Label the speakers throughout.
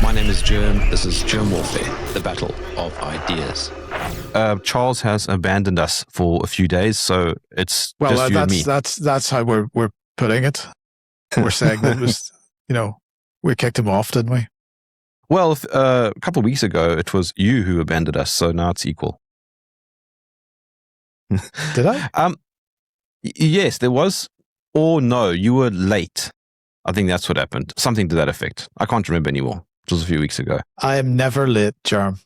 Speaker 1: My name is Jerm. This is Jerm Warfare, the battle of ideas. Charles has abandoned us for a few days, so it's just you and me.
Speaker 2: That's how we're putting it. We're saying that it was, we kicked him off, didn't we?
Speaker 1: Well, a couple of weeks ago, it was you who abandoned us, so now it's equal.
Speaker 2: Did I?
Speaker 1: Yes, there was. Or no, you were late. I think that's what happened. Something to that effect. I can't remember anymore. It was a few weeks ago.
Speaker 2: I am never late, Jerm.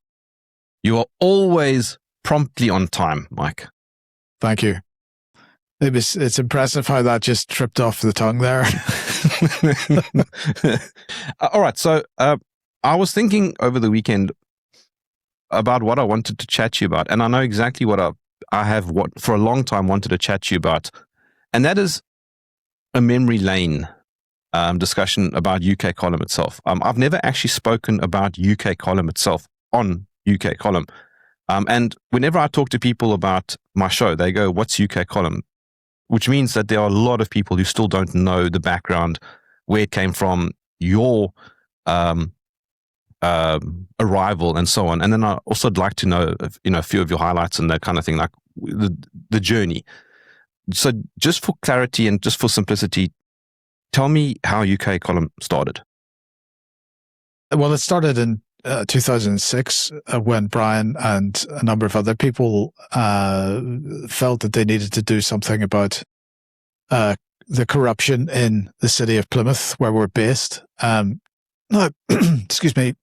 Speaker 1: You are always promptly on time, Mike.
Speaker 2: Thank you. It's impressive how that just tripped off the tongue there.
Speaker 1: All right. So I was thinking over the weekend about what I wanted to chat to you about. And I know exactly what I have for a long time wanted to chat to you about. And that is a memory lane discussion about UK Column itself. I've never actually spoken about UK Column itself on UK Column. And whenever I talk to people about my show, they go, "What's UK Column?" Which means that there are a lot of people who still don't know the background, where it came from, your arrival, and so on. And then I also would like to know, a few of your highlights and that kind of thing, like the journey. So just for clarity and just for simplicity, tell me how UK Column started.
Speaker 2: Well, it started in 2006 when Brian and a number of other people felt that they needed to do something about the corruption in the city of Plymouth, where we're based. No, excuse me.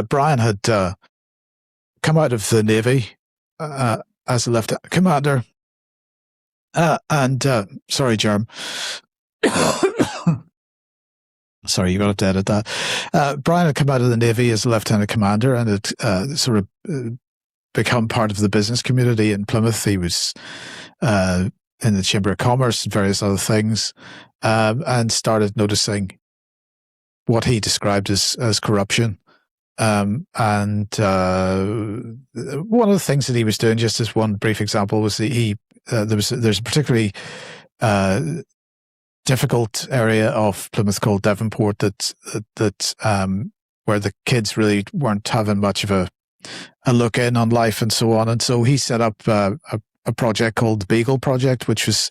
Speaker 2: Brian had come out of the Navy as a lieutenant commander. Sorry, Jerm. Sorry, you got to edit that. Brian had come out of the Navy as a lieutenant commander and had sort of become part of the business community in Plymouth. He was in the Chamber of Commerce and various other things, and started noticing what he described as corruption. And one of the things that he was doing, just as one brief example, was that there's a particularly difficult area of Plymouth called Devonport that where the kids really weren't having much of a look in on life and so on. And so he set up a project called the Beagle Project, which was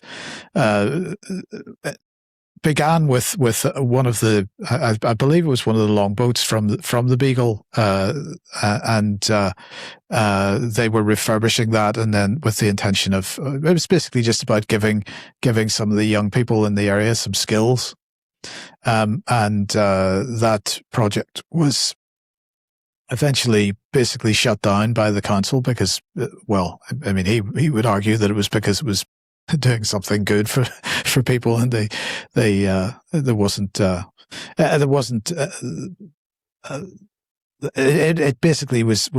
Speaker 2: began with one of the, I believe it was one of the longboats from the Beagle, and they wwere refurbishing that, and then with the intention of, it was basically just about giving some of the young people in the area some skills, and that project was eventually basically shut down by the council because, well, I mean, he would argue that it was because it was doing something good for people, and there wasn't it basically was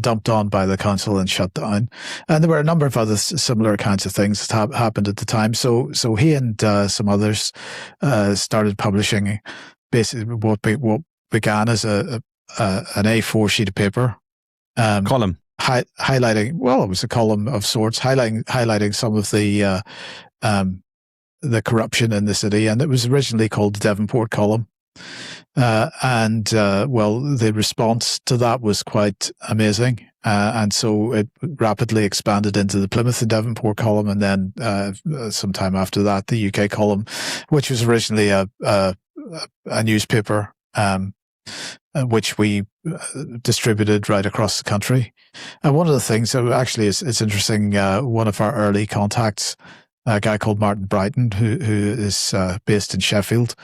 Speaker 2: dumped on by the council and shut down. And there were a number of other similar kinds of things that happened at the time. So he and some others started publishing basically what began as an A4 sheet of paper
Speaker 1: column.
Speaker 2: Highlighting, well, it was a column of sorts, highlighting some of the corruption in the city, and it was originally called the Devonport Column. Well, the response to that was quite amazing, and so it rapidly expanded into the Plymouth and Devonport Column, and then sometime after that, the UK Column, which was originally a newspaper, which we distributed right across the country. And one of the things that actually it's interesting, one of our early contacts, a guy called Martin Brighton, who is based in Sheffield,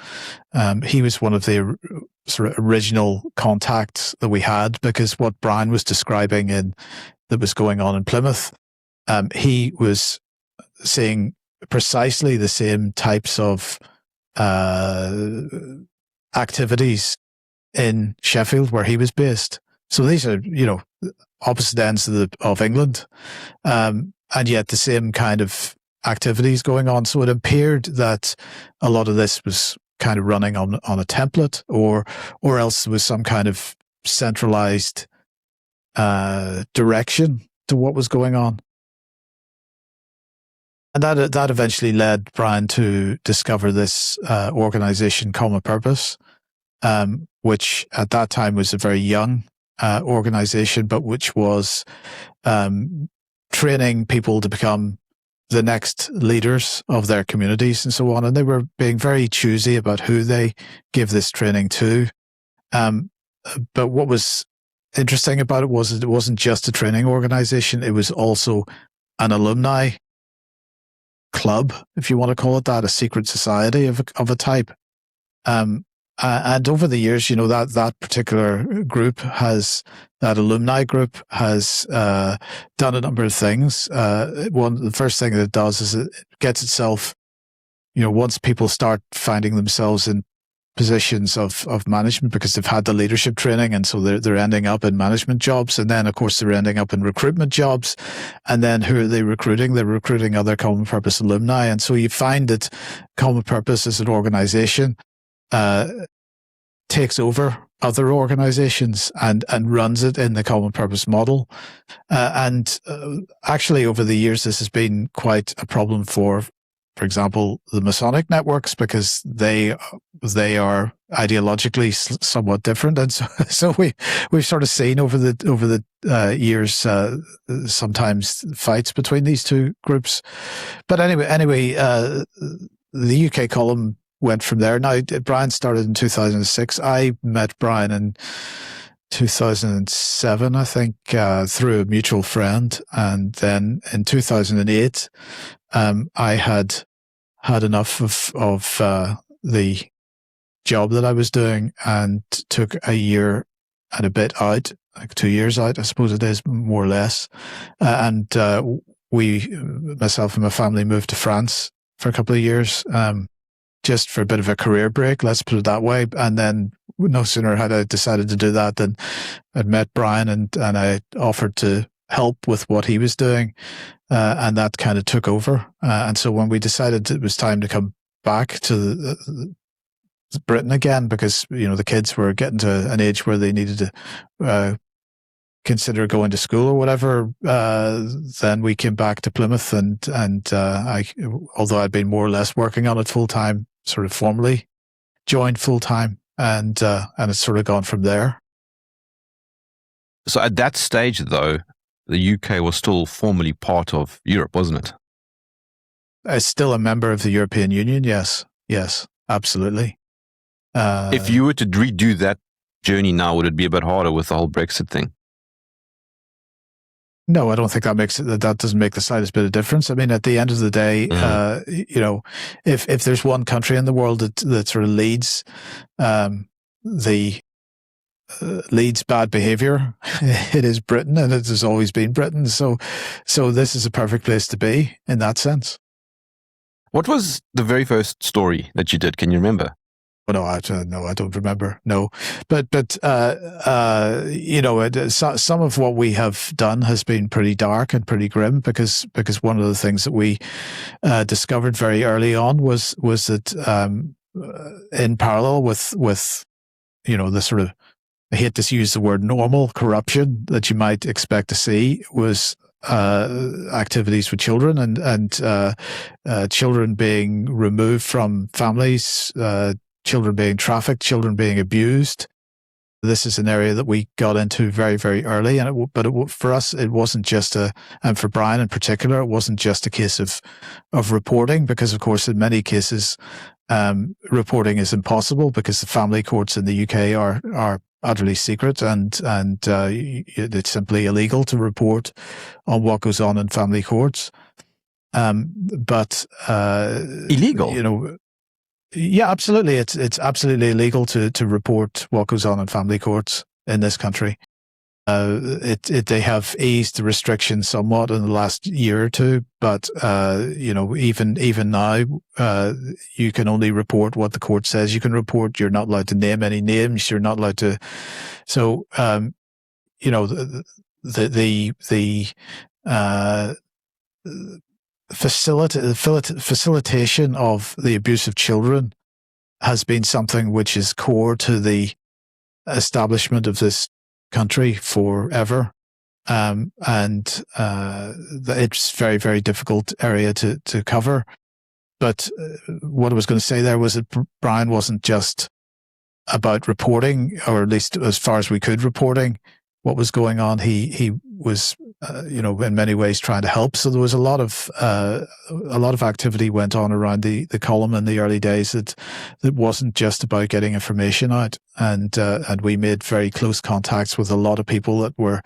Speaker 2: he was one of the sort of original contacts that we had, because what Brian was describing that was going on in Plymouth, he was seeing precisely the same types of activities in Sheffield, where he was based. So these are, opposite ends of England, and yet the same kind of activities going on. So it appeared that a lot of this was kind of running on a template, or else there was some kind of centralized direction to what was going on. And that eventually led Brian to discover this organization, Common Purpose, which at that time was a very young organization, but which was training people to become the next leaders of their communities and so on. And they were being very choosy about who they give this training to. But what was interesting about it was that it wasn't just a training organization. It was also an alumni club, if you want to call it that, a secret society of a type. And over the years, that particular group that alumni group has done a number of things. The first thing that it does is it gets itself, once people start finding themselves in positions of management because they've had the leadership training, and so they're ending up in management jobs, and then of course they're ending up in recruitment jobs, and then who are they recruiting? They're recruiting other Common Purpose alumni, and so you find that Common Purpose as an organization takes over other organizations and runs it in the Common Purpose model. And actually, over the years, this has been quite a problem for example, the Masonic networks, because they are ideologically somewhat different, and so we've sort of seen over the years sometimes fights between these two groups. But anyway, the UK column went from there. Now, Brian started in 2006. I met Brian in 2007, I think, through a mutual friend. And then in 2008, I had enough of the job that I was doing and took a year and a bit out, like 2 years out, I suppose it is, more or less. And myself and my family moved to France for a couple of years, just for a bit of a career break, let's put it that way. And then no sooner had I decided to do that than I'd met Brian and I offered to help with what he was doing. And that kind of took over. And so when we decided it was time to come back to Britain again, because, the kids were getting to an age where they needed to consider going to school or whatever, then we came back to Plymouth and I, although I'd been more or less working on it full time, sort of formally joined full time, and it's sort of gone from there.
Speaker 1: So at that stage, though, the UK was still formally part of Europe, wasn't it?
Speaker 2: It's still a member of the European Union. Yes, absolutely.
Speaker 1: If you were to redo that journey now, would it be a bit harder with the whole Brexit thing?
Speaker 2: No, I don't think that doesn't make the slightest bit of difference. I mean, at the end of the day, if there's one country in the world that sort of leads leads bad behavior, it is Britain, and it has always been Britain. So this is a perfect place to be in that sense.
Speaker 1: What was the very first story that you did? Can you remember?
Speaker 2: No, I don't remember. No, but some of what we have done has been pretty dark and pretty grim because one of the things that we discovered very early on was that in parallel with the sort of, I hate to use the word normal corruption that you might expect to see, was activities with children and children being removed from families. Children being trafficked, children being abused. This is an area that we got into very, very early. But for us, it wasn't just and for Brian in particular, it wasn't just a case of reporting, because of course, in many cases, reporting is impossible because the family courts in the UK are utterly secret and it's simply illegal to report on what goes on in family courts. But
Speaker 1: illegal?
Speaker 2: Yeah, absolutely. It's absolutely illegal to report what goes on in family courts in this country. They have eased the restrictions somewhat in the last year or two, but even now, you can only report what the court says you can report. You're not allowed to name any names. You're not allowed to. So, facilitation of the abuse of children has been something which is core to the establishment of this country forever. And it's very, very difficult area to cover. But what I was going to say there was that Brian wasn't just about reporting, or at least as far as we could reporting what was going on. He was, in many ways trying to help. So there was a lot of activity went on around the column in the early days that wasn't just about getting information out. And we made very close contacts with a lot of people that were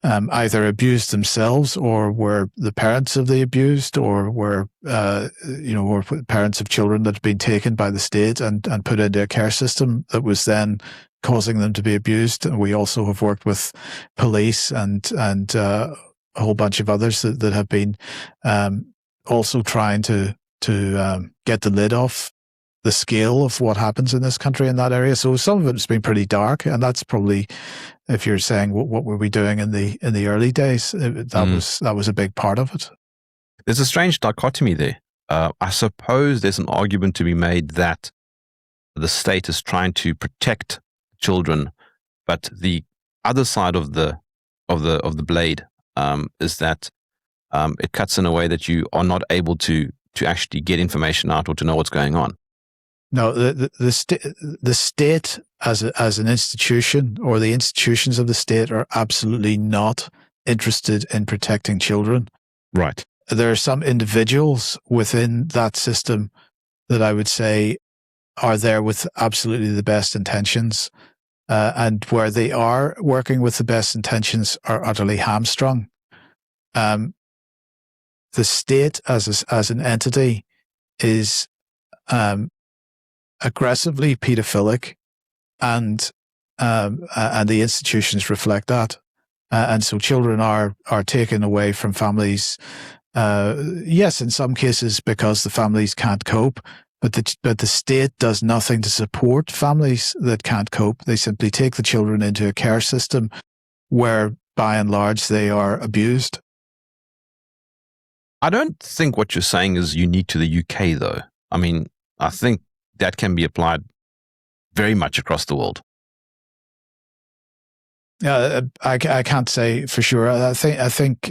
Speaker 2: either abused themselves, or were the parents of the abused, or were or parents of children that had been taken by the state and put into a care system that was then causing them to be abused. And we also have worked with police and a whole bunch of others that have been also trying to get the lid off the scale of what happens in this country in that area. So some of it has been pretty dark, and that's probably, if you're saying what were we doing in the early days, that was a big part of it.
Speaker 1: There's a strange dichotomy there. I suppose there's an argument to be made that the state is trying to protect children, but the other side of the blade is that it cuts in a way that you are not able to actually get information out or to know what's going on.
Speaker 2: No, the state as an institution, or the institutions of the state, are absolutely not interested in protecting children.
Speaker 1: Right.
Speaker 2: There are some individuals within that system that I would say are there with absolutely the best intentions, and where they are working with the best intentions are utterly hamstrung. The state as an entity is aggressively pedophilic, and the institutions reflect that, and so children are taken away from families. Yes, in some cases because the families can't cope, but the state does nothing to support families that can't cope. They simply take the children into a care system where, by and large, they are abused.
Speaker 1: I don't think what you're saying is unique to the UK, though. I mean, I think that can be applied very much across the world.
Speaker 2: Yeah, I can't say for sure. I think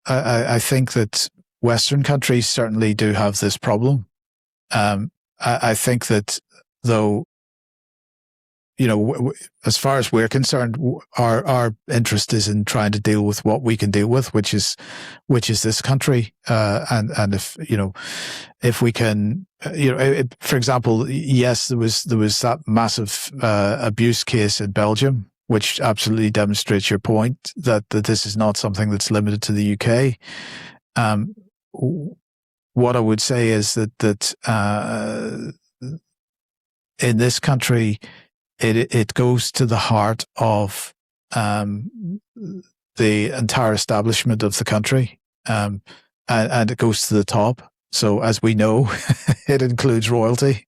Speaker 2: that Western countries certainly do have this problem. I think that, though, as far as we're concerned, our interest is in trying to deal with what we can deal with, which is this country. And if we can, for example, yes, there was that massive abuse case in Belgium, which absolutely demonstrates your point that this is not something that's limited to the UK. What I would say is that in this country, it goes to the heart of the entire establishment of the country, and it goes to the top. So, as we know, it includes royalty,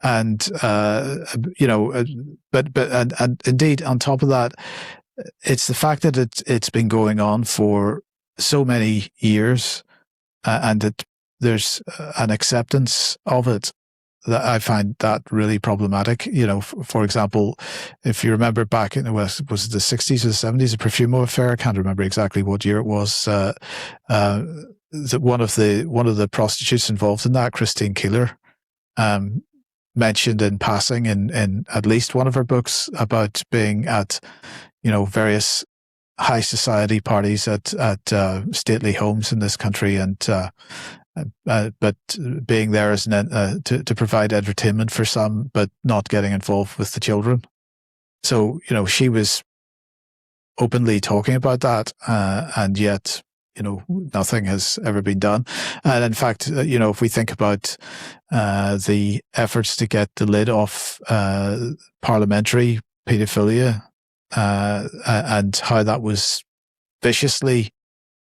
Speaker 2: and but indeed, on top of that, it's the fact that it's been going on for so many years, and that there's an acceptance of it, that I find that really problematic. For example, if you remember back in was it the 60s or the 70s, the Profumo affair? I can't remember exactly what year it was. That one of the prostitutes involved in that, Christine Keeler, mentioned in passing in at least one of her books about being at various high society parties at stately homes in this country, and but being there as to provide entertainment for some, but not getting involved with the children. So she was openly talking about that, and yet nothing has ever been done. And in fact, if we think about the efforts to get the lid off parliamentary paedophilia, and how that was viciously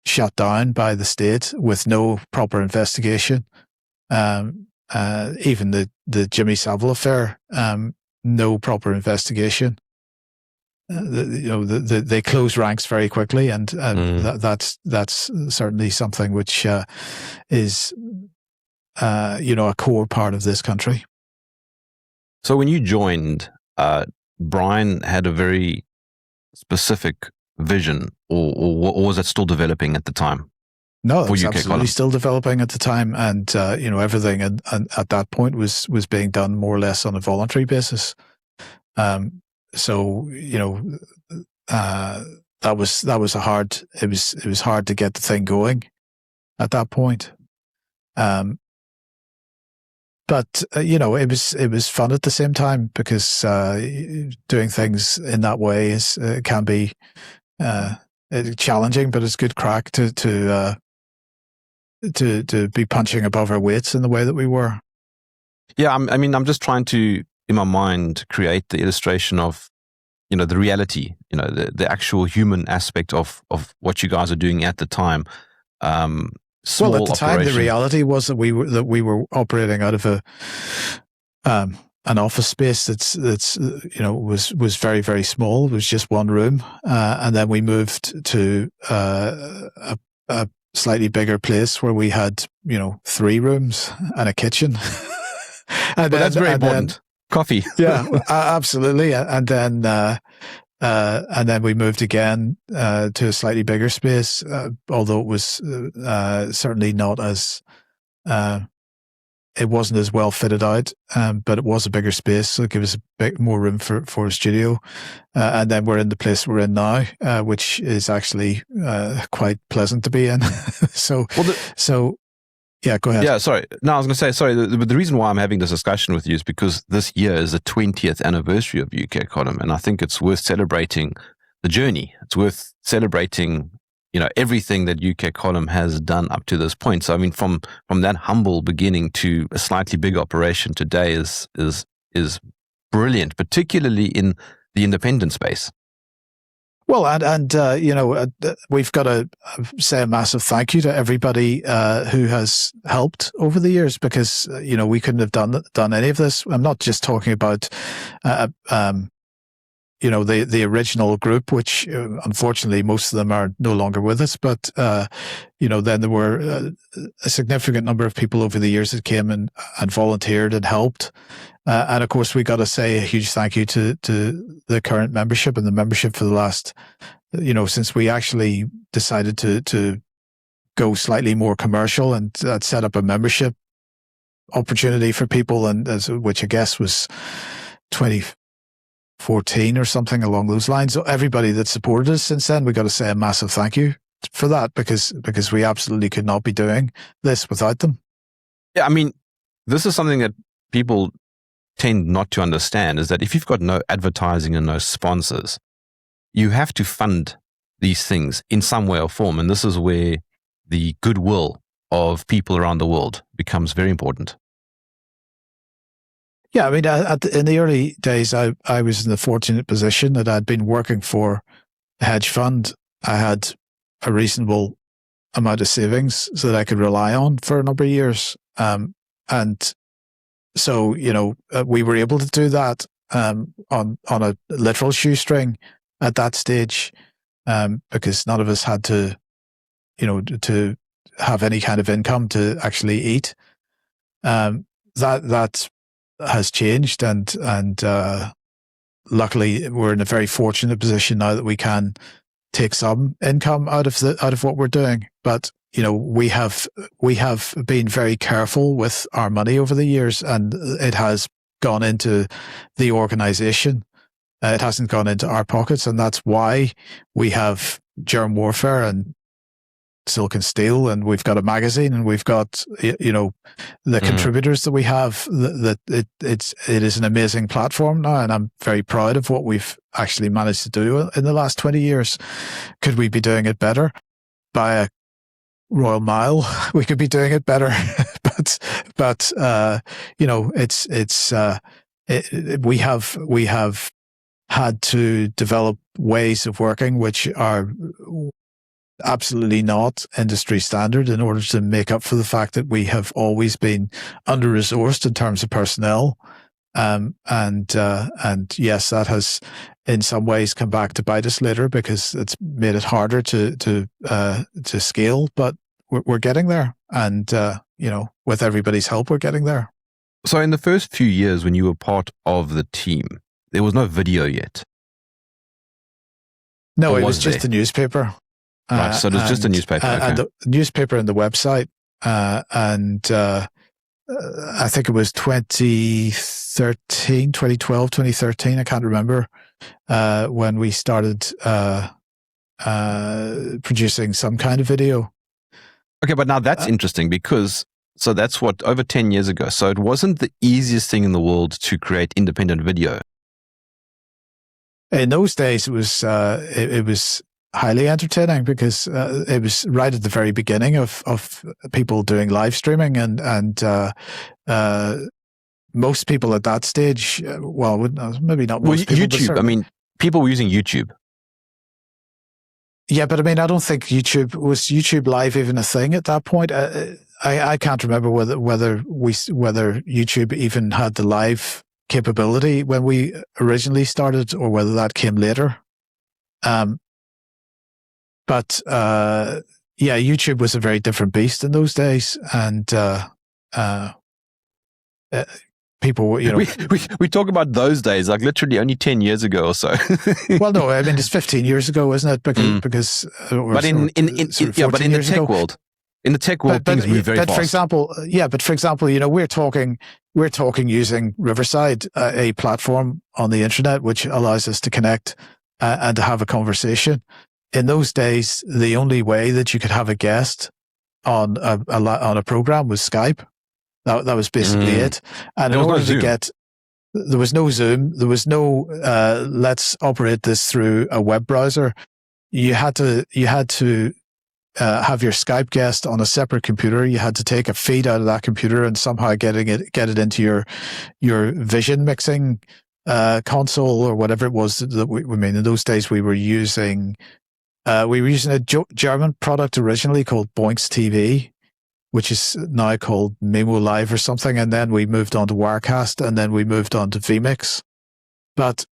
Speaker 2: shut down by the state with no proper investigation. Even the Jimmy Savile affair, no proper investigation. They close ranks very quickly, and that's certainly something which is a core part of this country.
Speaker 1: So when you joined, Brian had a very specific vision, or was it still developing at the time?
Speaker 2: No, it
Speaker 1: for
Speaker 2: was
Speaker 1: UK
Speaker 2: absolutely
Speaker 1: Column?
Speaker 2: still developing at the time, and everything and at that point was being done more or less on a voluntary basis. So that was a hard. It was hard to get the thing going at that point. But it was fun at the same time, because doing things in that way can be challenging, but it's good crack to be punching above our weights in the way that we were.
Speaker 1: Yeah, I'm just trying to, in my mind, create the illustration of, the reality, the actual human aspect of what you guys are doing at the time. Small
Speaker 2: Well, at the time, the
Speaker 1: operation.
Speaker 2: reality was that we were operating out of an office space that's was very, very small. It was just one room, and then we moved to a slightly bigger place where we had 3 rooms and a kitchen.
Speaker 1: But that's very important. Coffee.
Speaker 2: Yeah, absolutely. And then we moved again to a slightly bigger space, although it was certainly not as it wasn't as well fitted out, but it was a bigger space, so it gave us a bit more room for a studio. And then we're in the place we're in now, which is actually quite pleasant to be in. So yeah, go ahead.
Speaker 1: Yeah, sorry. No, I was going to say, sorry, the reason why I'm having this discussion with you is because this year is the 20th anniversary of UK Column, and I think it's worth celebrating the journey. It's worth celebrating, everything that UK Column has done up to this point. So, from that humble beginning to a slightly bigger operation today is brilliant, particularly in the independent space.
Speaker 2: Well, and we've got to say a massive thank you to everybody who has helped over the years, because we couldn't have done any of this. I'm not just talking about the original group, which unfortunately most of them are no longer with us. But then there were a significant number of people over the years that came and volunteered and helped. And of course, we got to say a huge thank you to the current membership and the membership for the last, since we actually decided to go slightly more commercial and set up a membership opportunity for people, and which I guess was 2014 or something along those lines. So everybody that supported us since then, we got to say a massive thank you for that, because we absolutely could not be doing this without them.
Speaker 1: Yeah, this is something that people tend not to understand, is that if you've got no advertising and no sponsors, you have to fund these things in some way or form. And this is where the goodwill of people around the world becomes very important.
Speaker 2: Yeah, in the early days, I was in the fortunate position that I'd been working for a hedge fund. I had a reasonable amount of savings so that I could rely on for a number of years. And so, we were able to do that on a literal shoestring at that stage, because none of us had to have any kind of income to actually eat. That has changed, and luckily we're in a very fortunate position now that we can take some income out of what we're doing. But we have been very careful with our money over the years, and it has gone into the organization. It hasn't gone into our pockets, and that's why we have Jerm Warfare and Silk and Steel, and we've got a magazine, and we've got the contributors that we have. That it is an amazing platform now, and I'm very proud of what we've actually managed to do in the last 20 years. Could we be doing it better? By a royal mile, we could be doing it better, but we have had to develop ways of working which are absolutely not industry standard in order to make up for the fact that we have always been under-resourced in terms of personnel. And yes, that has in some ways come back to bite us later, because it's made it harder to scale, but we're getting there. And, with everybody's help, we're getting there.
Speaker 1: So in the first few years when you were part of the team, there was no video yet.
Speaker 2: No, it was just the newspaper.
Speaker 1: Right. So it was just a newspaper. Okay.
Speaker 2: And the newspaper and the website. I think it was 2012, 2013. I can't remember when we started producing some kind of video.
Speaker 1: Okay, but now that's interesting because, so that's what, over 10 years ago. So it wasn't the easiest thing in the world to create independent video.
Speaker 2: In those days, it was highly entertaining because it was right at the very beginning of people doing live streaming, and most people at that stage, well, maybe not most people,
Speaker 1: YouTube. I mean, people were using YouTube.
Speaker 2: Yeah, but I mean, I don't think YouTube Live even a thing at that point. I can't remember whether YouTube even had the live capability when we originally started, or whether that came later. But yeah, YouTube was a very different beast in those days, and people were,
Speaker 1: we talk about those days like literally only 10 years ago or so.
Speaker 2: Well, no, I mean it's 15 years ago, isn't it? Because
Speaker 1: but in the tech world. In the tech world, things move very fast.
Speaker 2: For example, we're talking using Riverside, a platform on the internet which allows us to connect and to have a conversation. In those days, the only way that you could have a guest on a program was Skype. That was basically it. And in order to get, there was no Zoom, there was no let's operate this through a web browser. You had to have your Skype guest on a separate computer. You had to take a feed out of that computer and somehow get it into your vision mixing console or whatever it was that we mean. In those days, we were using a German product originally called Boinks TV, which is now called Memo Live or something, and then we moved on to Wirecast, and then we moved on to vMix. But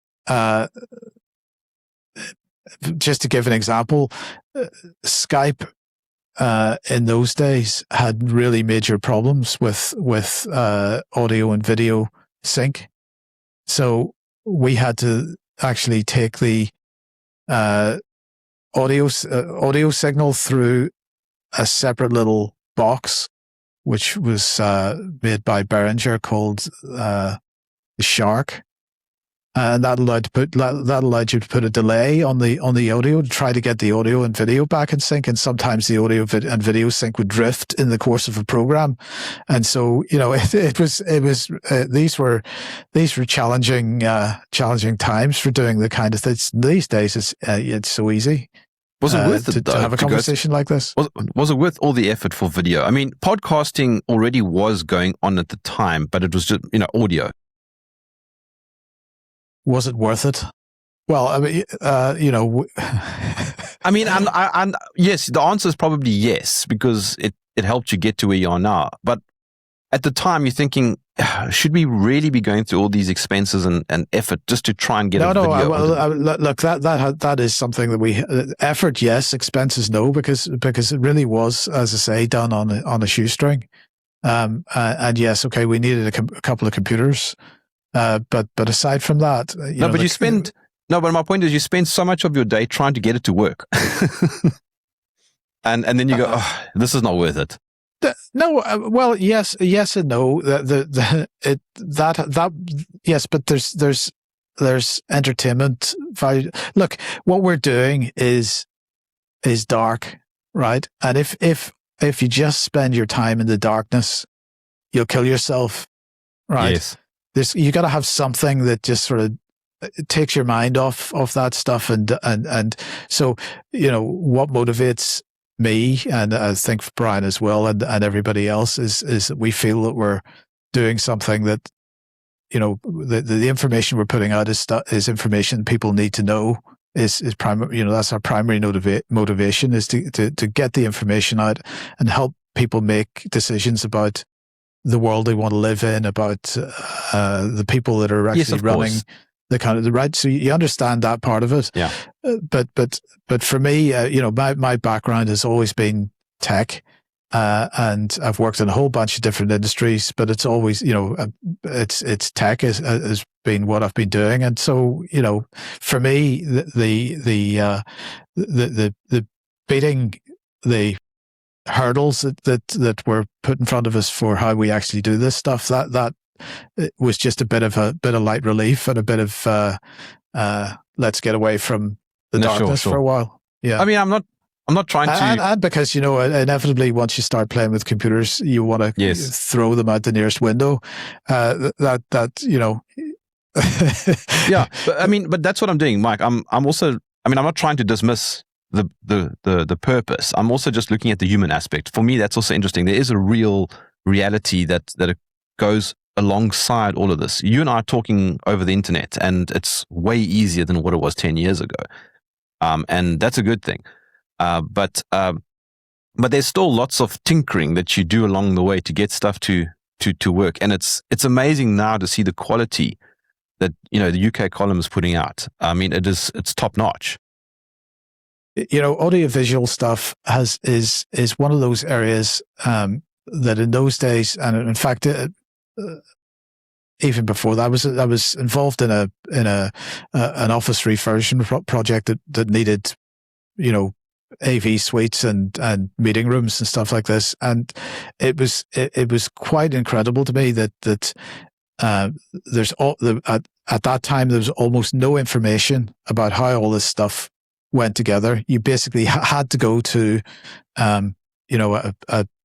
Speaker 2: just to give an example, Skype in those days had really major problems with audio and video sync. So we had to actually take the audio signal through a separate little box, which was made by Behringer, called the Shark, and that allowed you to put a delay on the audio to try to get the audio and video back in sync. And sometimes the audio and video sync would drift in the course of a program, and so these were challenging times for doing the kind of things. These days it's so easy.
Speaker 1: Was it worth it, though,
Speaker 2: to have a conversation like this?
Speaker 1: Was it worth all the effort for video? I mean, podcasting already was going on at the time, but it was just, audio.
Speaker 2: Was it worth it? Well, I mean,
Speaker 1: I mean, yes, the answer is probably yes, because it helped you get to where you are now. But at the time, you're thinking, should we really be going through all these expenses and effort just to try and get a video?
Speaker 2: Look, that is something that effort, yes, expenses, no, because it really was, as I say, done on a shoestring. And yes, okay, we needed a couple of computers, but aside from that,
Speaker 1: but my point is, you spend so much of your day trying to get it to work, and then you go, oh, this is not worth it.
Speaker 2: Well, yes and no. Yes, but there's entertainment value. Look, what we're doing is dark, right? And if you just spend your time in the darkness, you'll kill yourself, right? Yes. You got to have something that just sort of takes your mind off that stuff, and so what motivates me, and I think for Brian as well, and everybody else, is that we feel that we're doing something that, the information we're putting out is information people need to know. Is primary, that's our primary motivation, is to get the information out and help people make decisions about the world they want to live in, about the people that are actually running the kind of the right. So you understand that part of it.
Speaker 1: Yeah.
Speaker 2: But for me, my background has always been tech, and I've worked in a whole bunch of different industries, but it's always, it's tech has been what I've been doing. And so, for me, the beating the hurdles that were put in front of us for how we actually do this stuff. That it was just a bit of light relief and a bit of let's get away from the darkness for a while. Yeah,
Speaker 1: I mean, I'm not trying to,
Speaker 2: and because inevitably once you start playing with computers, you want to throw them out the nearest window. That
Speaker 1: yeah, but that's what I'm doing, Mike. I'm also, I'm not trying to dismiss the purpose. I'm also just looking at the human aspect. For me, that's also interesting. There is a real reality that goes alongside all of this. You and I are talking over the internet, and it's way easier than what it was 10 years ago. And that's a good thing. But there's still lots of tinkering that you do along the way to get stuff to work. And it's amazing now to see the quality that the UK column is putting out. I mean, it's top notch.
Speaker 2: Audiovisual stuff is one of those areas that in those days, and in fact, even before that, I was involved in an office refurbishment project that needed, AV suites and meeting rooms and stuff like this, and it was quite incredible to me that there's at that time there was almost no information about how all this stuff went together. You basically had to go to,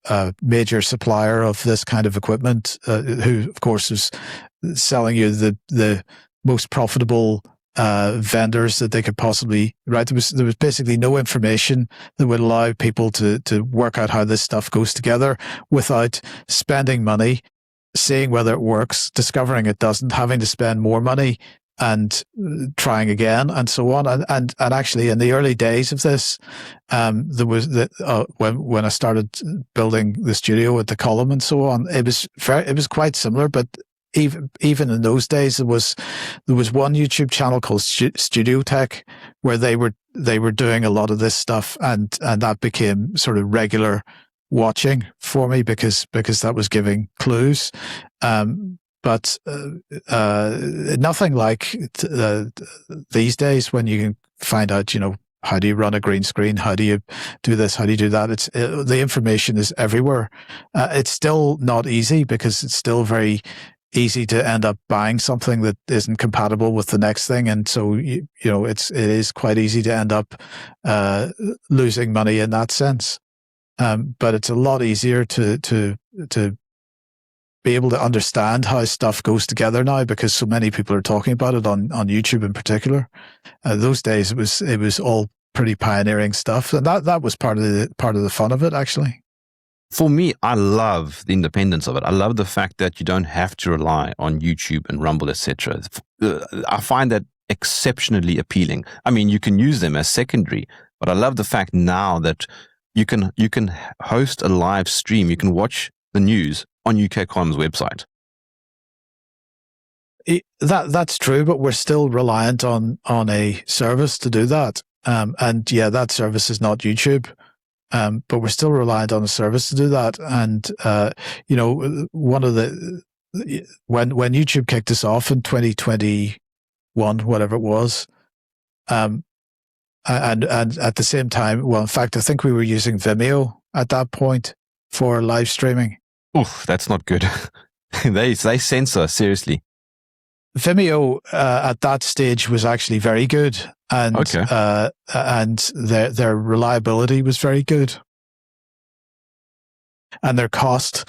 Speaker 2: a major supplier of this kind of equipment, who of course was selling you the most profitable vendors that they could possibly. Right, there was basically no information that would allow people to work out how this stuff goes together without spending money, seeing whether it works, discovering it doesn't, having to spend more money, and trying again, and so on. And actually, in the early days of this, there was when I started building the studio with the column and so on, it was quite similar. But even in those days, there was one YouTube channel called Studio Tech where they were doing a lot of this stuff, and that became sort of regular watching for me because that was giving clues. But nothing like these days when you can find out, how do you run a green screen? How do you do this? How do you do that? The information is everywhere. It's still not easy because it's still very easy to end up buying something that isn't compatible with the next thing. And so, it is quite easy to end up losing money in that sense. But it's a lot easier to be able to understand how stuff goes together now because so many people are talking about it on YouTube in particular. Those days it was all pretty pioneering stuff, and that was part of the fun of it, actually.
Speaker 1: For me, I love the independence of it. I love the fact that you don't have to rely on YouTube and Rumble, etc. I find that exceptionally appealing. I mean, you can use them as secondary, but I love the fact now that you can host a live stream. You can watch the news on UK Com's website.
Speaker 2: That's true, but we're still reliant on a service to do that. And yeah, that service is not YouTube, but we're still reliant on a service to do that. And one of when YouTube kicked us off in 2021, whatever it was, and at the same time, well, in fact, I think we were using Vimeo at that point for live streaming.
Speaker 1: Oof, that's not good. They censor, seriously.
Speaker 2: Vimeo at that stage was actually very good, and and their reliability was very good, and their cost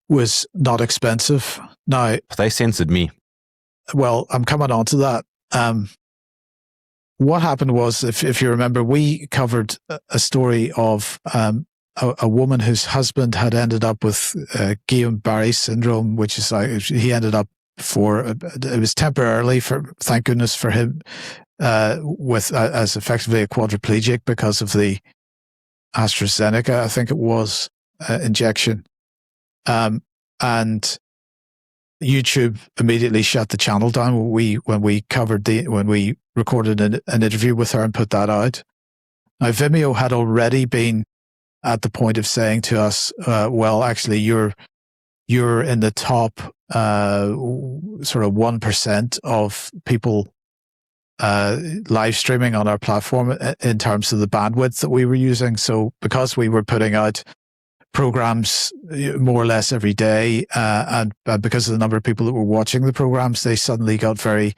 Speaker 2: was not expensive. Now
Speaker 1: they censored me.
Speaker 2: Well, I'm coming on to that. What happened was, if you remember, we covered a story of a woman whose husband had ended up with Guillain-Barré syndrome, which is like he ended up it was temporarily, thank goodness for him, with as effectively a quadriplegic because of the AstraZeneca, I think it was, injection. And YouTube immediately shut the channel down when we recorded an interview with her and put that out. Now, Vimeo had already been at the point of saying to us, well, actually, you're in the top sort of 1% of people live streaming on our platform in terms of the bandwidth that we were using. So because we were putting out programs more or less every day, and because of the number of people that were watching the programs, they suddenly got very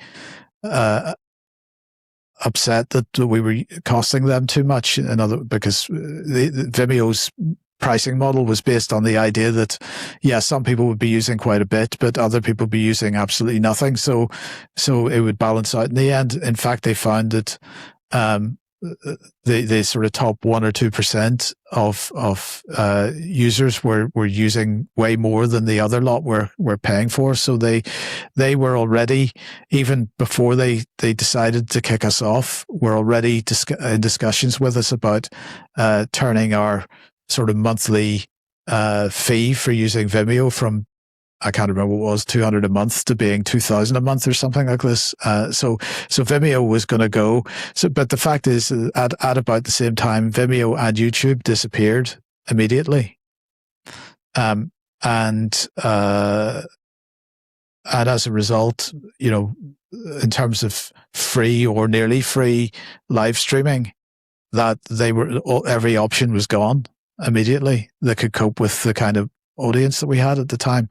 Speaker 2: upset that we were costing them too much. Because the Vimeo's pricing model was based on the idea that, some people would be using quite a bit, but other people would be using absolutely nothing. So it would balance out in the end. In fact, they found that the sort of top 1 or 2% of users were using way more than the other lot were paying for. So they were already, even before they decided to kick us off, were already in discussions with us about turning our sort of monthly fee for using Vimeo from, I can't remember what it was, 200 a month to being 2,000 a month or something like this. So Vimeo was going to go. But the fact is, at about the same time, Vimeo and YouTube disappeared immediately. And as a result, in terms of free or nearly free live streaming, that every option was gone immediately that could cope with the kind of audience that we had at the time.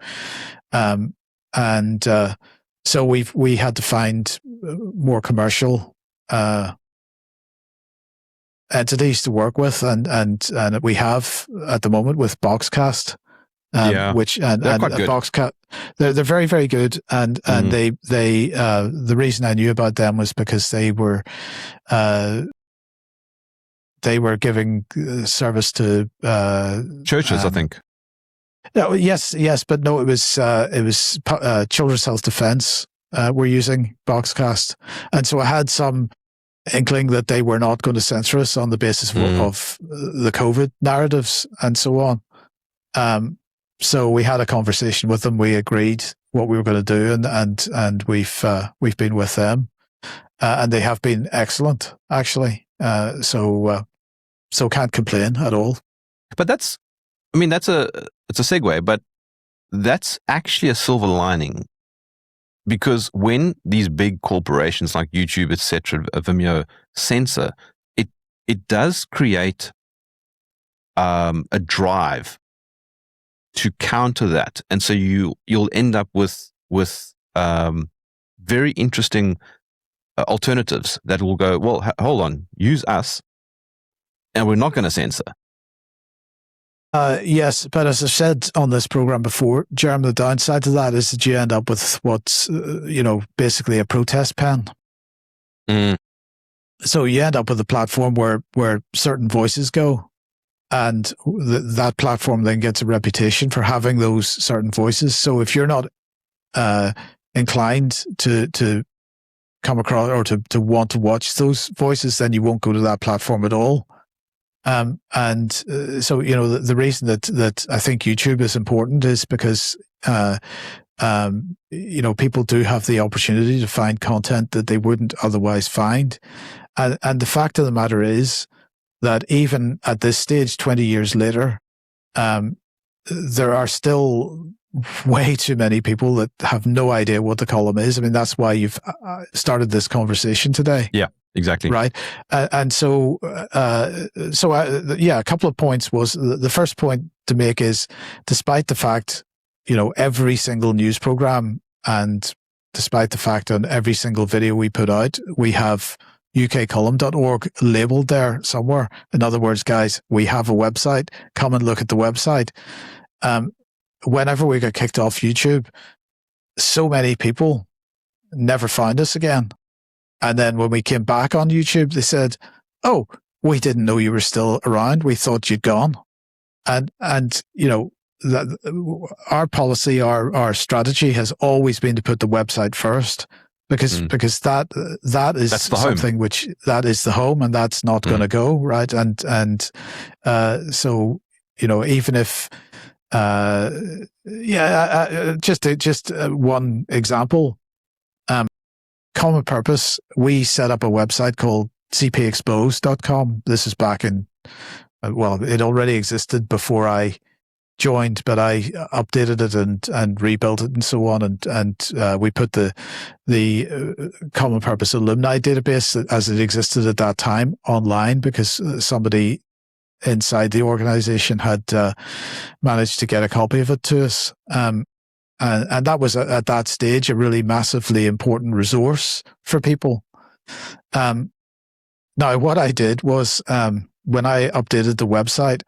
Speaker 2: So we had to find more commercial entities to work with, and we have at the moment with Boxcast, which and Boxcast, they're very, very good, and they the reason I knew about them was because they were giving service to
Speaker 1: churches, I think.
Speaker 2: No, yes, but no, it was Children's Health Defence were using Boxcast, and so I had some inkling that they were not going to censor us on the basis of the COVID narratives and so on. So we had a conversation with them. We agreed what we were going to do, and we've been with them, and they have been excellent, actually. So can't complain at all.
Speaker 1: But it's a segue, but that's actually a silver lining, because when these big corporations like YouTube, etc., Vimeo censor, it does create a drive to counter that, and so you'll end up with very interesting alternatives that will go, well, hold on, use us, and we're not going to censor.
Speaker 2: Yes, but as I said on this program before, Jerm, the downside to that is that you end up with what's, basically a protest pen. So you end up with a platform where certain voices go, and that platform then gets a reputation for having those certain voices. So if you're not inclined to come across or to want to watch those voices, then you won't go to that platform at all. So, the reason that I think YouTube is important is because, people do have the opportunity to find content that they wouldn't otherwise find. And the fact of the matter is that even at this stage, 20 years later, there are still way too many people that have no idea what the column is. I mean, that's why you've started this conversation today.
Speaker 1: Yeah. Exactly.
Speaker 2: Right. A couple of points was the first point to make is, despite the fact, every single news program and despite the fact on every single video we put out, we have ukcolumn.org labeled there somewhere. In other words, guys, we have a website. Come and look at the website. Whenever we got kicked off YouTube, so many people never found us again. And then when we came back on YouTube, they said, "Oh, we didn't know you were still around. We thought you'd gone." And that our policy, our strategy has always been to put the website first, because that is something home. Which that is the home, and that's not going to go right. So even if just one example. Common purpose, we set up a website called cpexposed.com. This is back in, it already existed before I joined, but I updated it and rebuilt it and so on. And we put the common purpose alumni database as it existed at that time online, because somebody inside the organization had managed to get a copy of it to us. And that was at that stage a really massively important resource for people. Now, what I did was, when I updated the website,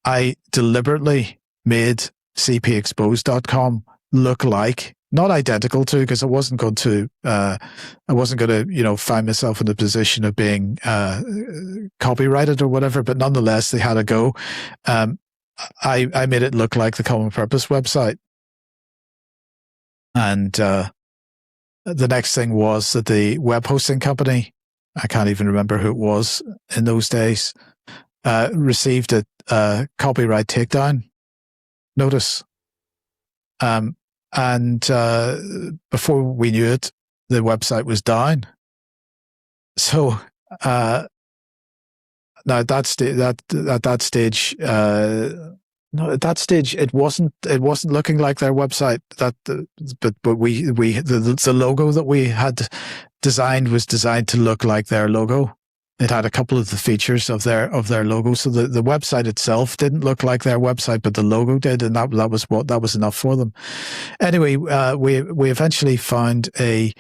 Speaker 2: I deliberately made cpexposed.com look like, not identical to, because I wasn't going to, find myself in a position of being copyrighted or whatever, but nonetheless, they had a go. I made it look like the Common Purpose website. And the next thing was that the web hosting company, I can't even remember who it was in those days, received a copyright takedown notice. And before we knew it, the website was down. So now at that stage, it wasn't looking like their website. But the logo that we had designed was designed to look like their logo. It had a couple of the features of their logo. So the website itself didn't look like their website, but the logo did, and that was enough for them. Anyway, we eventually found a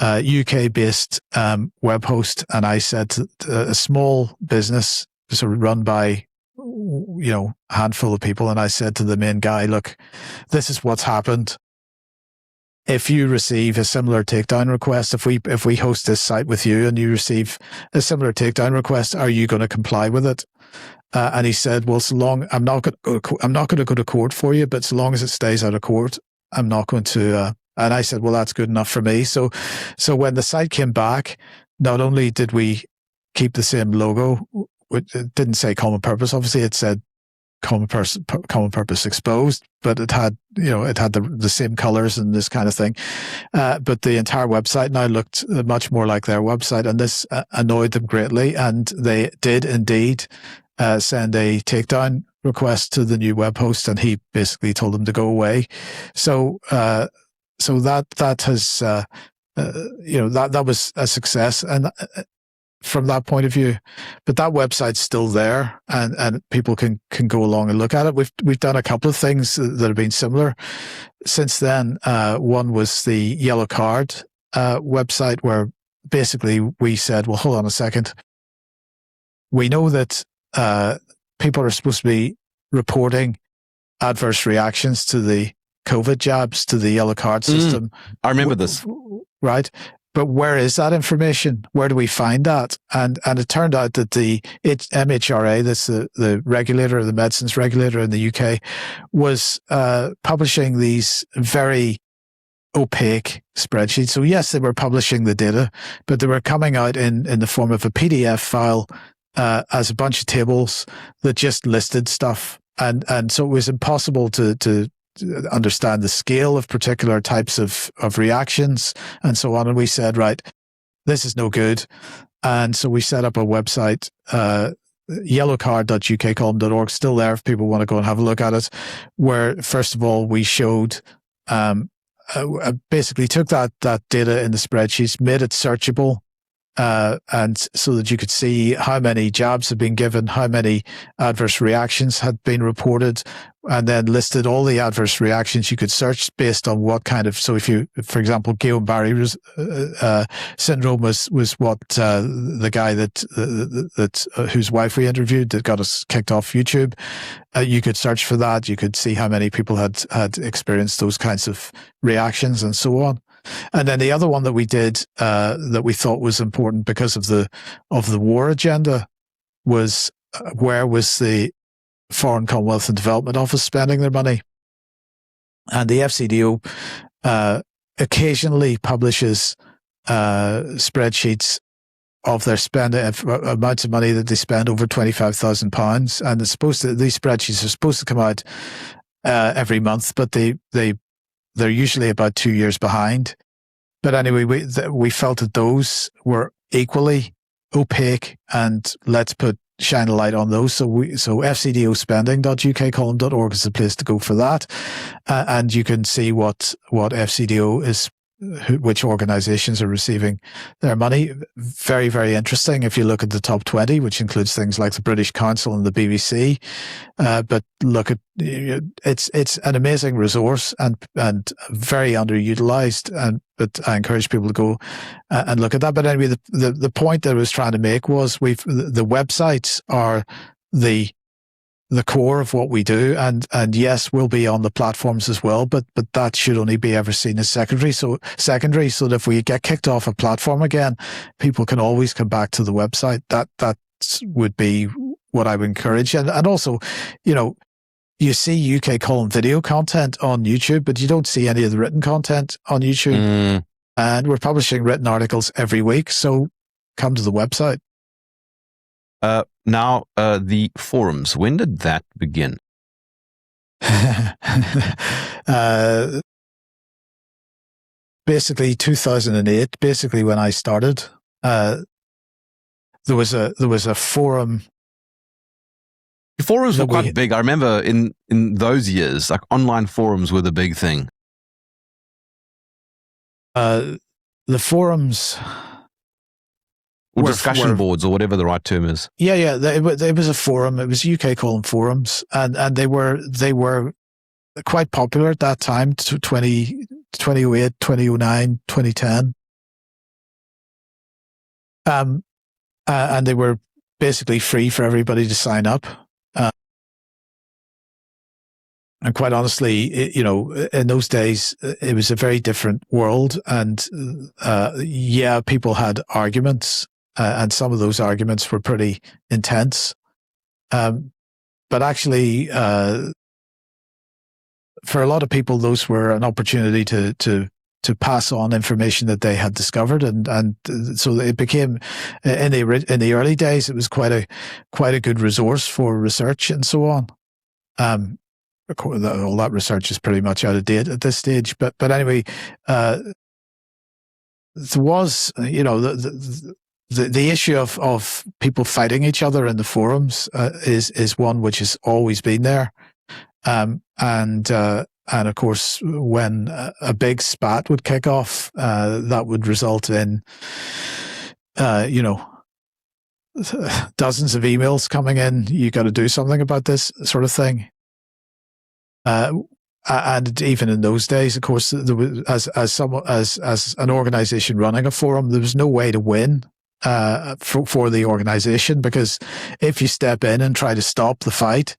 Speaker 2: UK-based web host, and I said to a small business, sort of run by a handful of people, and I said to the main guy, look, this is what's happened. If you receive a similar takedown request, if we host this site with you and you receive a similar takedown request, are you going to comply with it? And he said, well, so long, I'm not going to go to court for you, but so long as it stays out of court, I'm not going to. And I said, well, that's good enough for me. So when the site came back, not only did we keep the same logo, it didn't say Common Purpose, obviously, it said Common Purpose Exposed, but it had the same colors and this kind of thing. But the entire website now looked much more like their website, and this annoyed them greatly. And they did indeed send a takedown request to the new web host, and he basically told them to go away. So that has that was a success, and from that point of view, but that website's still there, and people can go along and look at it. We've done a couple of things that have been similar since then. One was the Yellow Card website, where basically we said, well, hold on a second. We know that people are supposed to be reporting adverse reactions to the COVID jabs, to the Yellow Card system.
Speaker 1: I remember this.
Speaker 2: Right? But where is that information? Where do we find that? And it turned out that the MHRA, that's the regulator, the medicines regulator in the UK, was publishing these very opaque spreadsheets. So yes, they were publishing the data, but they were coming out in the form of a PDF file as a bunch of tables that just listed stuff. And so it was impossible to understand the scale of particular types of reactions and so on. And we said, right, this is no good. And so we set up a website, yellowcard.ukcolumn.org, still there if people want to go and have a look at it, where first of all, we showed, basically took that data in the spreadsheets, made it searchable, and so that you could see how many jabs had been given, how many adverse reactions had been reported, and then listed all the adverse reactions you could search based on what kind of. So if you, for example, Guillain-Barré syndrome was what the guy that whose wife we interviewed that got us kicked off YouTube, you could search for that. You could see how many people had experienced those kinds of reactions and so on. And then the other one that we did that we thought was important because of the war agenda was where was the Foreign Commonwealth and Development Office spending their money? And the FCDO occasionally publishes spreadsheets of their amounts of money that they spend over £25,000, and these spreadsheets are supposed to come out every month, but they're usually about 2 years behind. But anyway, we felt that those were equally opaque, and let's put shine a light on those. So fcdospending.ukcolumn.org is the place to go for that. And you can see what FCDO is, which organizations are receiving their money. Very, very interesting if you look at the top 20, which includes things like the British Council and the BBC. But look at, it's an amazing resource and very underutilized. But I encourage people to go and look at that. But anyway, the point that I was trying to make was the websites are the core of what we do, and yes, we'll be on the platforms as well, but that should only be ever seen as secondary. So that if we get kicked off a platform again, people can always come back to the website. That would be what I would encourage. And also, you see UK column video content on YouTube, but you don't see any of the written content on YouTube. And we're publishing written articles every week, so come to the website.
Speaker 1: Now, the forums, when did that begin?
Speaker 2: Basically 2008, basically when I started, there was a forum.
Speaker 1: The forums were quite big. I remember in those years, like online forums were the big thing.
Speaker 2: The forums...
Speaker 1: Or discussion boards, or whatever the right term is.
Speaker 2: Yeah. It was a forum. It was UK column forums, and they were quite popular at that time. 2008, 2009, 2010. And they were basically free for everybody to sign up. And quite honestly, in those days, it was a very different world. And people had arguments. And some of those arguments were pretty intense. But actually, for a lot of people, those were an opportunity to pass on information that they had discovered. And so it became, in the early days, it was quite a good resource for research and so on. All that research is pretty much out of date at this stage. But anyway, there was, the issue of people fighting each other in the forums is one which has always been there, and of course, when a big spat would kick off, that would result in dozens of emails coming in. You got to do something about this sort of thing. And even in those days, of course, there was, as an organization running a forum, there was no way to win. For the organization, because if you step in and try to stop the fight,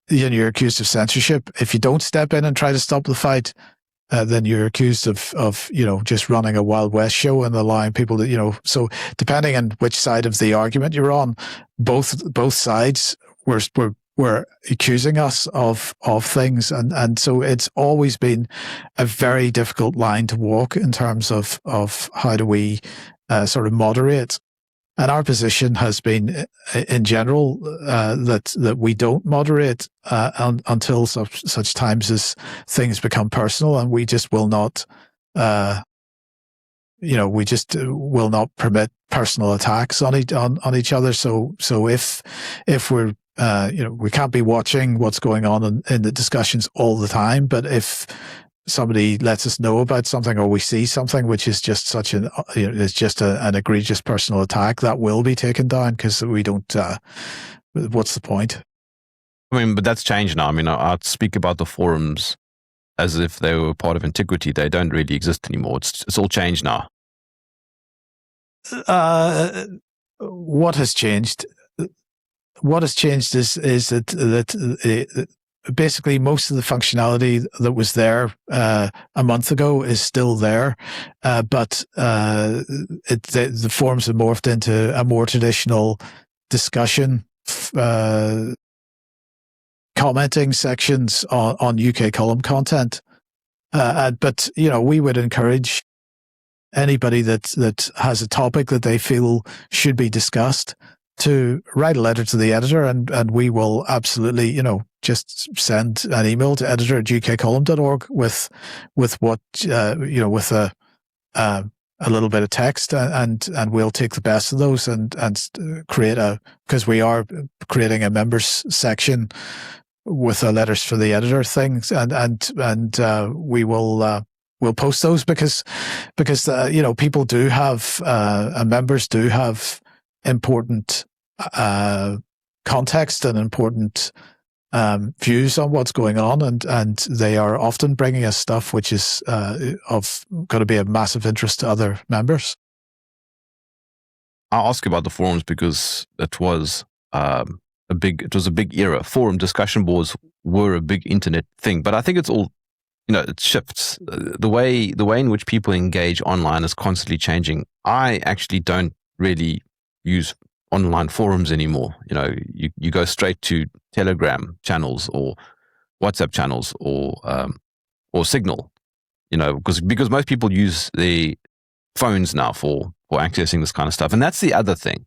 Speaker 2: then you're accused of censorship. If you don't step in and try to stop the fight, then you're accused of just running a Wild West show and allowing people to, so depending on which side of the argument you're on, both sides were accusing us of things. And so it's always been a very difficult line to walk in terms of how do we sort of moderate. And our position has been, in general, that we don't moderate until such times as things become personal, and we just will not, we just will not permit personal attacks on each other. So if we're, we can't be watching what's going on in the discussions all the time, but if somebody lets us know about something, or we see something which is just such an egregious personal attack, that will be taken down, because we don't. What's the point?
Speaker 1: I mean, but that's changed now. I mean, I'd speak about the forums as if they were part of antiquity. They don't really exist anymore. It's all changed now.
Speaker 2: What has changed? What has changed is that basically most of the functionality that was there a month ago is still there, but the forums have morphed into a more traditional discussion, commenting sections on UK column content. But we would encourage anybody that has a topic that they feel should be discussed to write a letter to the editor, and we will absolutely, just send an email to editor@ukcolumn.org with what, with a a little bit of text, and we'll take the best of those and create because we are creating a members section with letters for the editor things, and we will we'll post those because people do have and members do have important context and important views on what's going on, and they are often bringing us stuff which is of going to be of massive interest to other members.
Speaker 1: I'll ask you about the forums because it was a big era. Forum discussion boards were a big internet thing, but I think it's all, it shifts. The way in which people engage online is constantly changing. I actually don't really use online forums anymore. You go straight to Telegram channels or WhatsApp channels or Signal, because most people use their phones now for accessing this kind of stuff. And that's the other thing.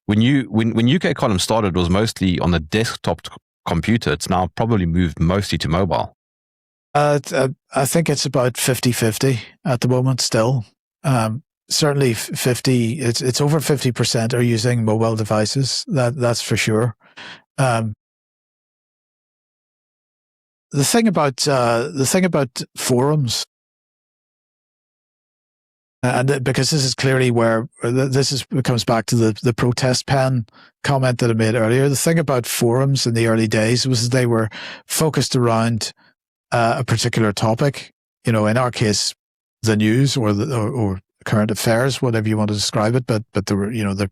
Speaker 1: When UK Column started, it was mostly on the desktop computer. It's now probably moved mostly to mobile.
Speaker 2: I think it's about 50-50 at the moment still. Certainly 50, it's over 50% are using mobile devices. That's for sure. The thing about forums, and because this is clearly where it comes back to the protest pen comment that I made earlier. The thing about forums in the early days was they were focused around a particular topic. In our case, the news or current affairs, whatever you want to describe it. But there were there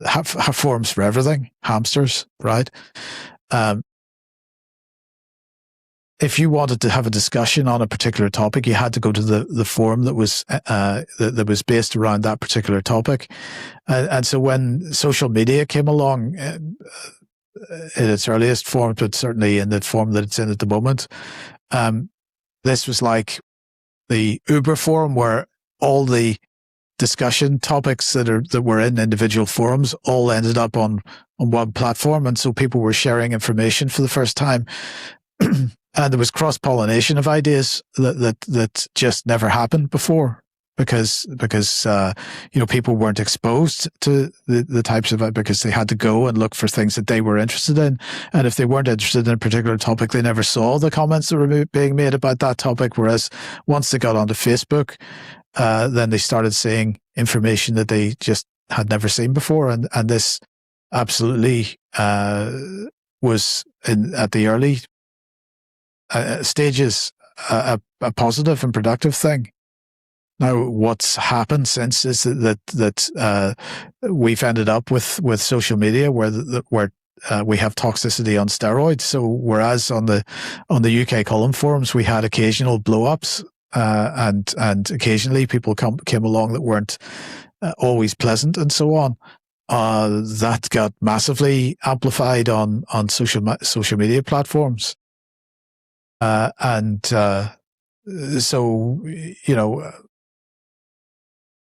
Speaker 2: have forums for everything. Hamsters, right? If you wanted to have a discussion on a particular topic, you had to go to the forum that was based around that particular topic. And so when social media came along in its earliest form, but certainly in the form that it's in at the moment, this was like the Uber forum, where all the discussion topics that were in individual forums all ended up on one platform. And so people were sharing information for the first time. And there was cross-pollination of ideas that just never happened before because people weren't exposed to the types of it, because they had to go and look for things that they were interested in. And if they weren't interested in a particular topic, they never saw the comments that were being made about that topic. Whereas once they got onto Facebook, then they started seeing information that they just had never seen before. And this absolutely was at the early stages a positive and productive thing. Now, what's happened since is that we've ended up with social media where we have toxicity on steroids. So whereas on the UK Column forums we had occasional blow-ups, and occasionally people came along that weren't always pleasant and so on, that got massively amplified on social media platforms. So,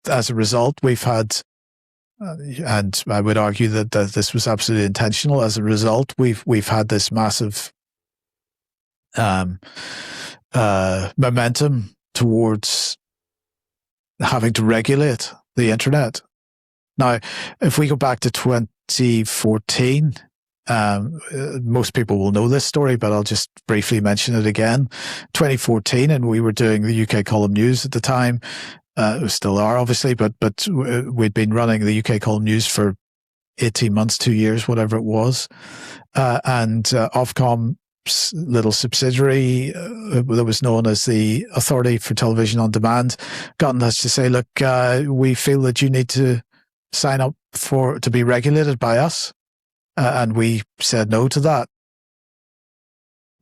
Speaker 2: as a result, we've had, and I would argue that this was absolutely intentional. As a result, we've had this massive momentum towards having to regulate the internet. Now, if we go back to 2014. Most people will know this story, but I'll just briefly mention it again. 2014, and we were doing the UK Column News at the time. We still are, obviously, but we'd been running the UK Column News for 18 months, 2 years, whatever it was. And Ofcom's little subsidiary that was known as the Authority for Television on Demand got in touch to say, look, we feel that you need to sign up to be regulated by us. And we said no to that.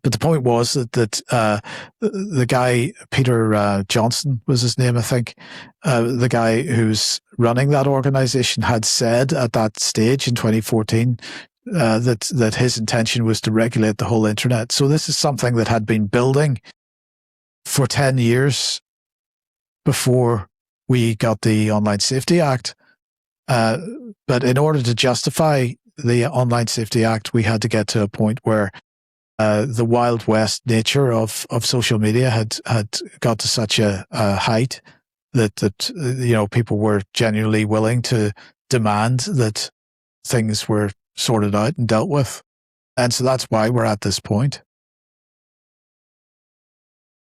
Speaker 2: But the point was that the guy, Peter Johnson was his name, I think, the guy who's running that organization had said at that stage in 2014 that his intention was to regulate the whole internet. So this is something that had been building for 10 years before we got the Online Safety Act. But in order to justify the Online Safety Act, we had to get to a point where the Wild West nature of social media had got to such a height that people were genuinely willing to demand that things were sorted out and dealt with. And so that's why we're at this point.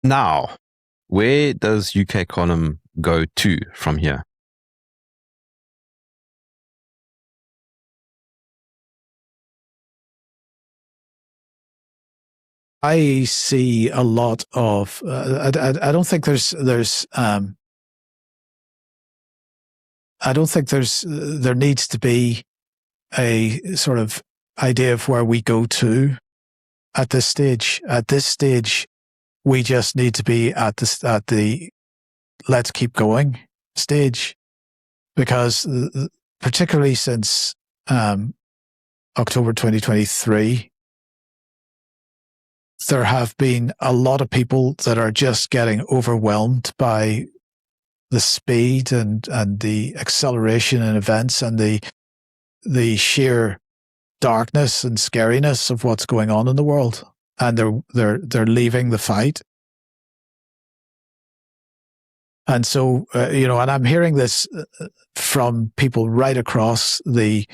Speaker 1: Now, where does UK Column go to from here?
Speaker 2: I see a lot of. I don't think there's. I don't think there needs to be a sort of idea of where we go to at this stage. At this stage, we just need to be at the let's keep going stage, because particularly since October 2023, there have been a lot of people that are just getting overwhelmed by the speed and the acceleration in events and the sheer darkness and scariness of what's going on in the world, and they're leaving the fight. And so, and I'm hearing this from people right across the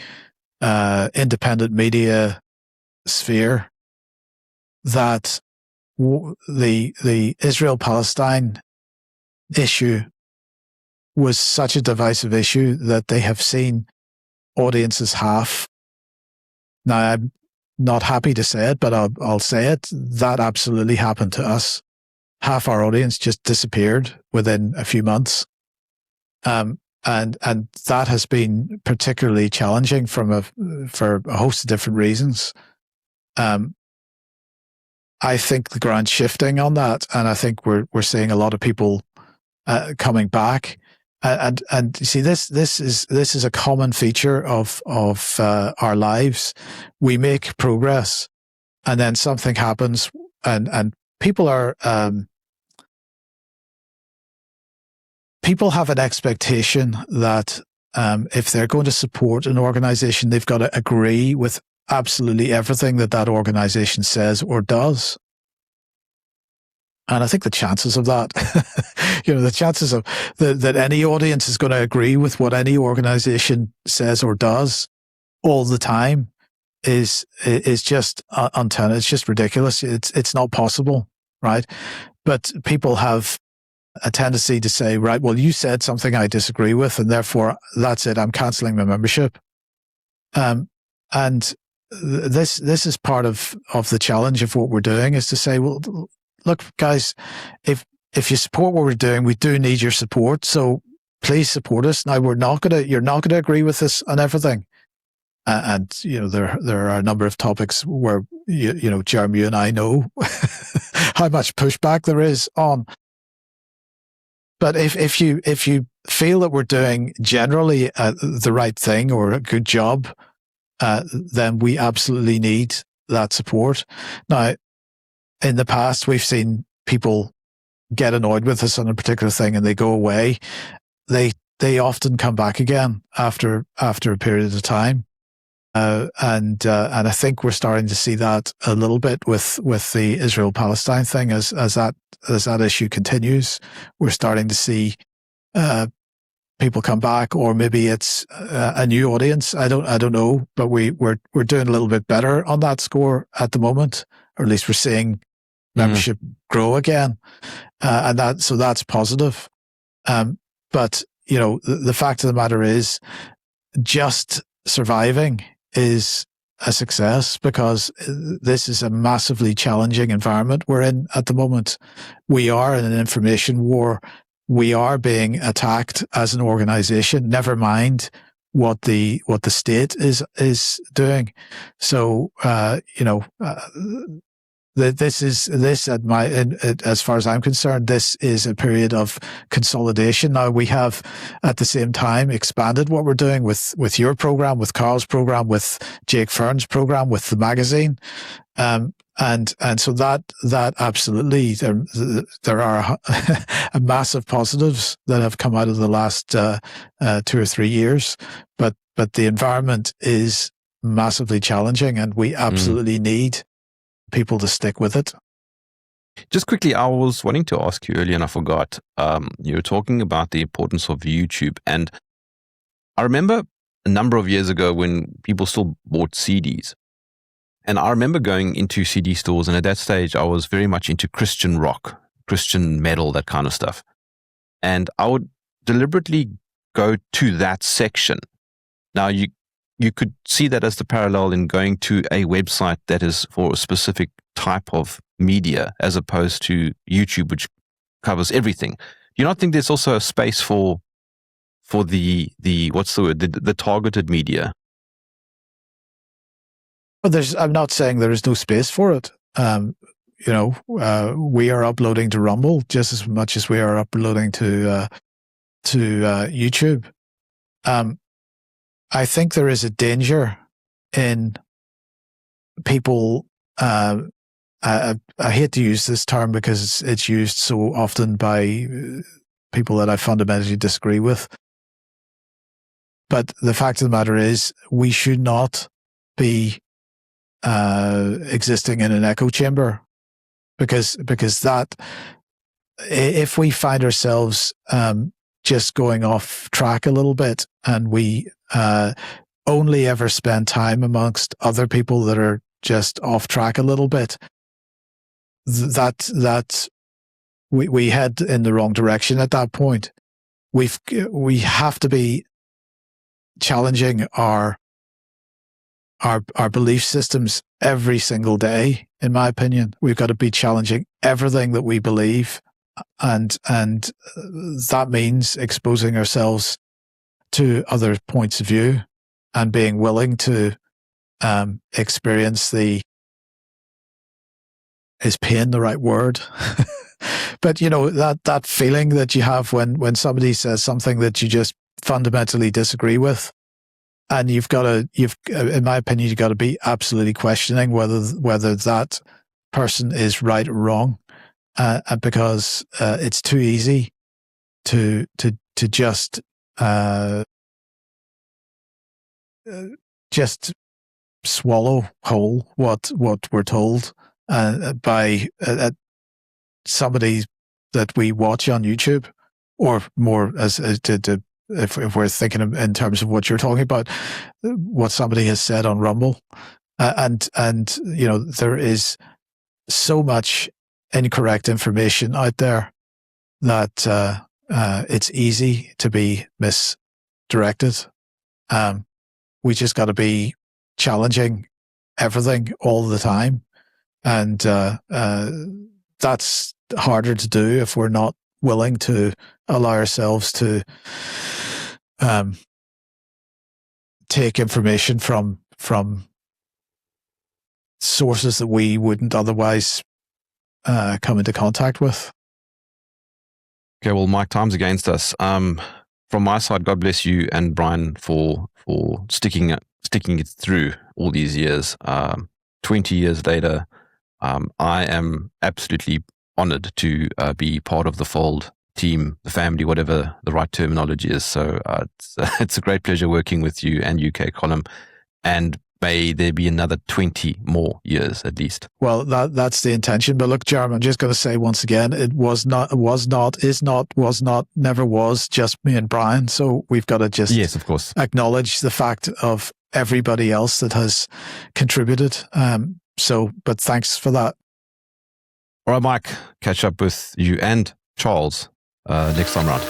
Speaker 2: independent media sphere, that the Israel-Palestine issue was such a divisive issue that they have seen audiences half. Now, I'm not happy to say it, but I'll say it. That absolutely happened to us. Half our audience just disappeared within a few months. And that has been particularly challenging for a host of different reasons. I think the ground's shifting on that, and I think we're seeing a lot of people coming back. And you see, this is a common feature of our lives. We make progress, and then something happens, and people are people have an expectation that if they're going to support an organization, they've got to agree with absolutely everything that organization says or does. And I think the chances of that, the chances of that any audience is going to agree with what any organization says or does all the time is just untenable. It's just ridiculous. It's not possible, right? But people have a tendency to say, right, well, you said something I disagree with, and therefore that's it. I'm cancelling my membership. And this is part of the challenge of what we're doing, is to say, well, look, guys, if you support what we're doing, we do need your support. So please support us. Now, you're not going to agree with us on everything. And there are a number of topics where Jerm, you and I know how much pushback there is on. But if you feel that we're doing generally the right thing or a good job, then we absolutely need that support. Now, in the past, we've seen people get annoyed with us on a particular thing and they go away. They often come back again after a period of time. And I think we're starting to see that a little bit with the Israel-Palestine thing as that issue continues. We're starting to see people come back, or maybe it's a new audience. I don't know, but we're doing a little bit better on that score at the moment, or at least we're seeing membership grow again, and that's positive. But the fact of the matter is, just surviving is a success, because this is a massively challenging environment we're in at the moment. We are in an information war. We are being attacked as an organization, never mind what the state is doing. So, as far as I'm concerned, this is a period of consolidation. Now, we have at the same time expanded what we're doing with your program, with Carl's program, with Jake Fern's program, with the magazine. And so that absolutely, there are massive positives that have come out of the last 2 or 3 years, but the environment is massively challenging, and we absolutely need people to stick with it.
Speaker 1: Just quickly, I was wanting to ask you earlier and I forgot. You were talking about the importance of YouTube. And I remember a number of years ago when people still bought CDs. And I remember going into CD stores, and at that stage, I was very much into Christian rock, Christian metal, that kind of stuff. And I would deliberately go to that section. Now, you could see that as the parallel in going to a website that is for a specific type of media, as opposed to YouTube, which covers everything. Do you not think there's also a space for the what's the word, the targeted media?
Speaker 2: But I'm not saying there is no space for it. We are uploading to Rumble just as much as we are uploading to YouTube. I think there is a danger in people. I hate to use this term because it's used so often by people that I fundamentally disagree with. But the fact of the matter is, we should not be existing in an echo chamber, because that, if we find ourselves just going off track a little bit, and we only ever spend time amongst other people that are just off track a little bit, that we head in the wrong direction at that point. We have to be challenging our belief systems every single day. In my opinion, we've got to be challenging everything that we believe, and that means exposing ourselves to other points of view and being willing to experience is pain the right word? But that feeling that you have when somebody says something that you just fundamentally disagree with. And in my opinion, you've got to be absolutely questioning whether that person is right or wrong, because it's too easy to just swallow whole what we're told by somebody that we watch on YouTube, or more if we're thinking in terms of what you're talking about, what somebody has said on Rumble. And there is so much incorrect information out there that it's easy to be misdirected. We just got to be challenging everything all the time. And that's harder to do if we're not willing to allow ourselves to take information from sources that we wouldn't otherwise come into contact with.
Speaker 1: Okay, well, Mike, time's against us. From my side, God bless you and Brian for sticking it through all these years. 20 years later, I am absolutely honored to be part of the Fold team, the family, whatever the right terminology is. So it's a great pleasure working with you and UK Column, and may there be another 20 more years at least.
Speaker 2: Well, that's the intention. But look, Jerm, I'm just going to say once again, it was not, never was just me and Brian. So we've got to just
Speaker 1: yes, of course,
Speaker 2: acknowledge the fact of everybody else that has contributed. But thanks for that.
Speaker 1: All right, Mike, catch up with you and Charles next time round.